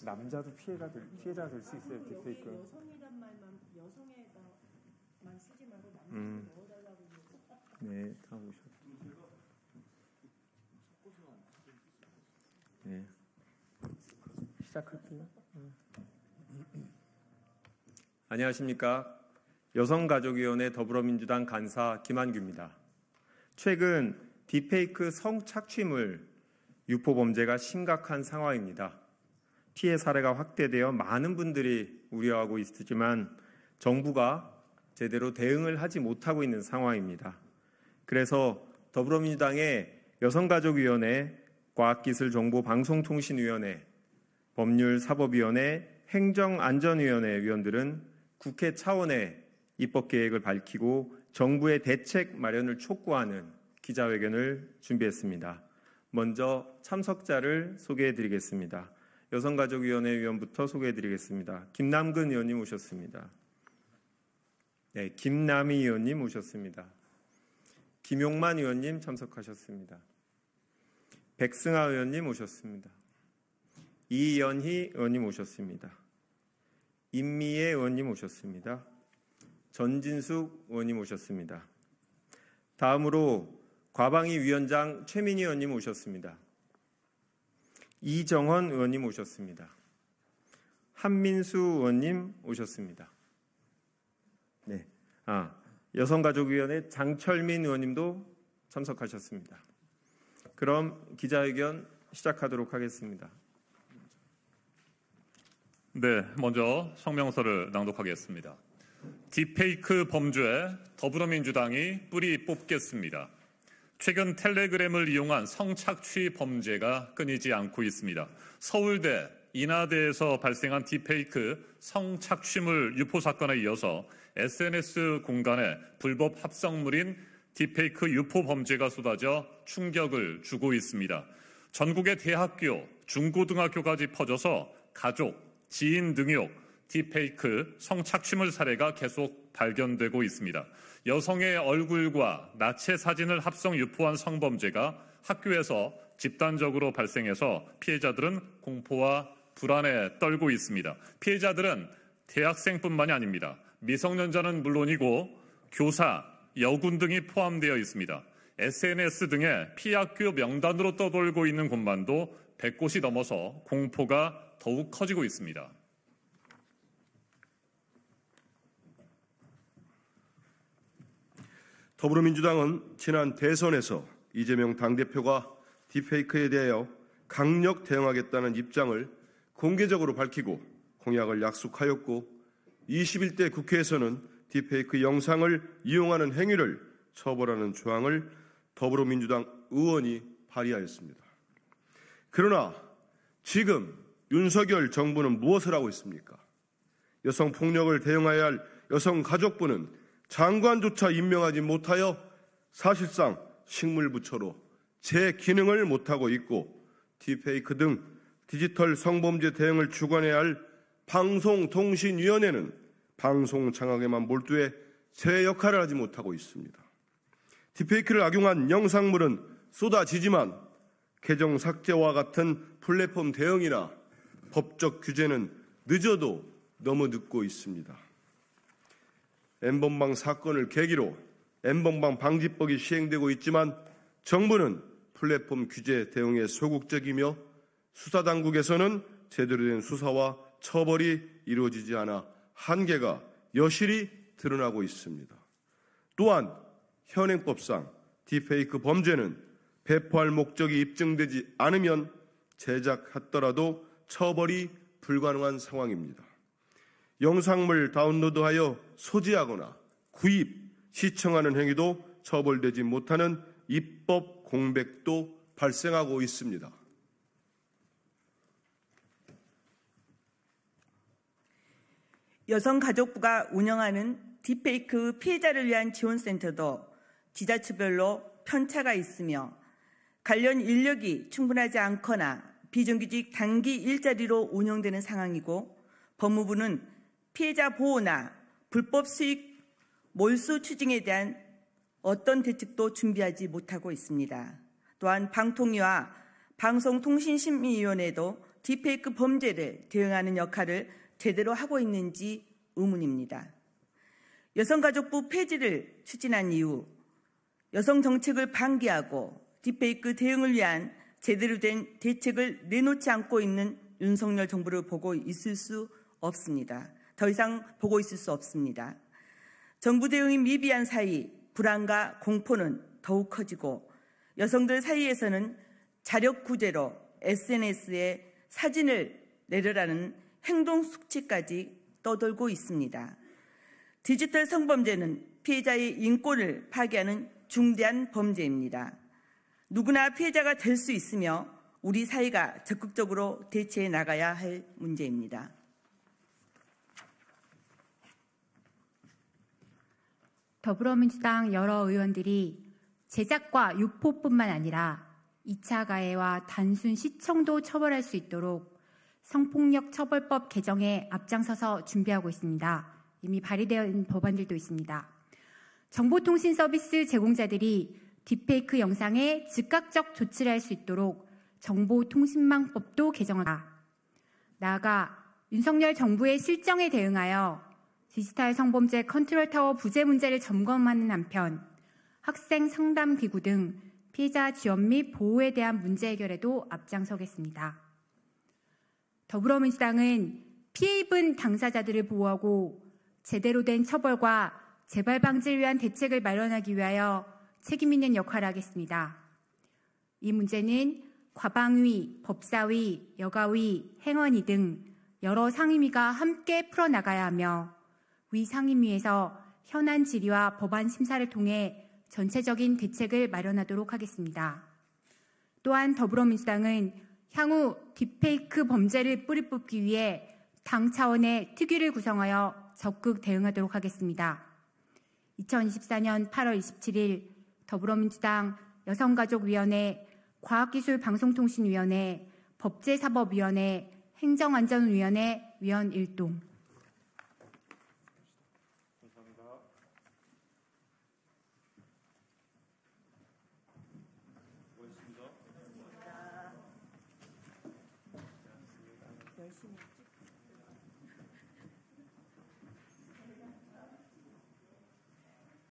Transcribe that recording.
남자도 피해자가 될 수 있어요. 딥페이크. 여성이란 말만 여성에다만 쓰지 말고 남자도 넣어달라고. 네, 다 오셨. 네, 시작할게요. 안녕하십니까? 여성가족위원회 더불어민주당 간사 김한규입니다. 최근 딥페이크 성착취물 유포 범죄가 심각한 상황입니다. 피해 사례가 확대되어 많은 분들이 우려하고 있지만 정부가 제대로 대응을 하지 못하고 있는 상황입니다. 그래서 더불어민주당의 여성가족위원회, 과학기술정보방송통신위원회, 법률사법위원회, 행정안전위원회 위원들은 국회 차원의 입법계획을 밝히고 정부의 대책 마련을 촉구하는 기자회견을 준비했습니다. 먼저 참석자를 소개해드리겠습니다. 여성가족위원회 위원부터 소개해드리겠습니다. 김남근 의원님 오셨습니다. 네, 김남희 의원님 오셨습니다. 김용만 의원님 참석하셨습니다. 백승하 의원님 오셨습니다. 이연희 의원님 오셨습니다. 임미애 의원님 오셨습니다. 전진숙 의원님 오셨습니다. 다음으로 과방위 위원장 최민희 의원님 오셨습니다. 이정헌 의원님 오셨습니다. 한민수 의원님 오셨습니다. 네, 여성가족위원회 장철민 의원님도 참석하셨습니다. 그럼 기자회견 시작하도록 하겠습니다. 네, 먼저 성명서를 낭독하겠습니다. 딥페이크 범죄에 더불어민주당이 뿌리 뽑겠습니다. 최근 텔레그램을 이용한 성착취 범죄가 끊이지 않고 있습니다. 서울대, 인하대에서 발생한 딥페이크 성착취물 유포 사건에 이어서 SNS 공간에 불법 합성물인 딥페이크 유포 범죄가 쏟아져 충격을 주고 있습니다. 전국의 대학교, 중고등학교까지 퍼져서 가족, 지인 등용, 딥페이크 성착취물 사례가 계속 발견되고 있습니다. 여성의 얼굴과 나체 사진을 합성 유포한 성범죄가 학교에서 집단적으로 발생해서 피해자들은 공포와 불안에 떨고 있습니다. 피해자들은 대학생뿐만이 아닙니다. 미성년자는 물론이고 교사, 여군 등이 포함되어 있습니다. SNS 등의 피학교 명단으로 떠돌고 있는 곳만도 100곳이 넘어서 공포가 더욱 커지고 있습니다. 더불어민주당은 지난 대선에서 이재명 당대표가 딥페이크에 대하여 강력 대응하겠다는 입장을 공개적으로 밝히고 공약을 약속하였고 21대 국회에서는 딥페이크 영상을 이용하는 행위를 처벌하는 조항을 더불어민주당 의원이 발의하였습니다. 그러나 지금 윤석열 정부는 무엇을 하고 있습니까? 여성폭력을 대응해야 할 여성가족부는 장관조차 임명하지 못하여 사실상 식물부처로 제 기능을 못하고 있고 딥페이크 등 디지털 성범죄 대응을 주관해야 할 방송통신위원회는 방송 장악에만 몰두해 제 역할을 하지 못하고 있습니다. 딥페이크를 악용한 영상물은 쏟아지지만 계정 삭제와 같은 플랫폼 대응이나 법적 규제는 늦어도 너무 늦고 있습니다. N번방 사건을 계기로 N번방 방지법이 시행되고 있지만 정부는 플랫폼 규제 대응에 소극적이며 수사당국에서는 제대로 된 수사와 처벌이 이루어지지 않아 한계가 여실히 드러나고 있습니다. 또한 현행법상 딥페이크 범죄는 배포할 목적이 입증되지 않으면 제작하더라도 처벌이 불가능한 상황입니다. 영상물 다운로드하여 소지하거나 구입, 시청하는 행위도 처벌되지 못하는 입법 공백도 발생하고 있습니다. 여성가족부가 운영하는 딥페이크 피해자를 위한 지원센터도 지자체별로 편차가 있으며 관련 인력이 충분하지 않거나 비정규직 단기 일자리로 운영되는 상황이고 법무부는 피해자 보호나 불법 수익 몰수 추징에 대한 어떤 대책도 준비하지 못하고 있습니다. 또한 방통위와 방송통신심의위원회도 딥페이크 범죄를 대응하는 역할을 제대로 하고 있는지 의문입니다. 여성가족부 폐지를 추진한 이후 여성 정책을 방기하고 딥페이크 대응을 위한 제대로 된 대책을 내놓지 않고 있는 윤석열 정부를 보고 있을 수 없습니다. 더 이상 보고 있을 수 없습니다. 정부 대응이 미비한 사이 불안과 공포는 더욱 커지고 여성들 사이에서는 자력 구제로 SNS에 사진을 내려라는 행동 숙지까지 떠돌고 있습니다. 디지털 성범죄는 피해자의 인권을 파괴하는 중대한 범죄입니다. 누구나 피해자가 될 수 있으며 우리 사회가 적극적으로 대처해 나가야 할 문제입니다. 더불어민주당 여러 의원들이 제작과 유포뿐만 아니라 2차 가해와 단순 시청도 처벌할 수 있도록 성폭력 처벌법 개정에 앞장서서 준비하고 있습니다. 이미 발의된 법안들도 있습니다. 정보통신 서비스 제공자들이 딥페이크 영상에 즉각적 조치를 할 수 있도록 정보통신망법도 개정하라. 나아가 윤석열 정부의 실정에 대응하여 디지털 성범죄 컨트롤타워 부재 문제를 점검하는 한편 학생 상담 기구 등 피해자 지원 및 보호에 대한 문제 해결에도 앞장서겠습니다. 더불어민주당은 피해 입은 당사자들을 보호하고 제대로 된 처벌과 재발 방지를 위한 대책을 마련하기 위하여 책임 있는 역할을 하겠습니다. 이 문제는 과방위, 법사위, 여가위, 행언위 등 여러 상임위가 함께 풀어나가야 하며 위 상임위에서 현안 질의와 법안 심사를 통해 전체적인 대책을 마련하도록 하겠습니다. 또한 더불어민주당은 향후 딥페이크 범죄를 뿌리 뽑기 위해 당 차원의 특위를 구성하여 적극 대응하도록 하겠습니다. 2024년 8월 27일 더불어민주당 여성가족위원회, 과학기술방송통신위원회, 법제사법위원회, 행정안전위원회 위원 일동. 열심히.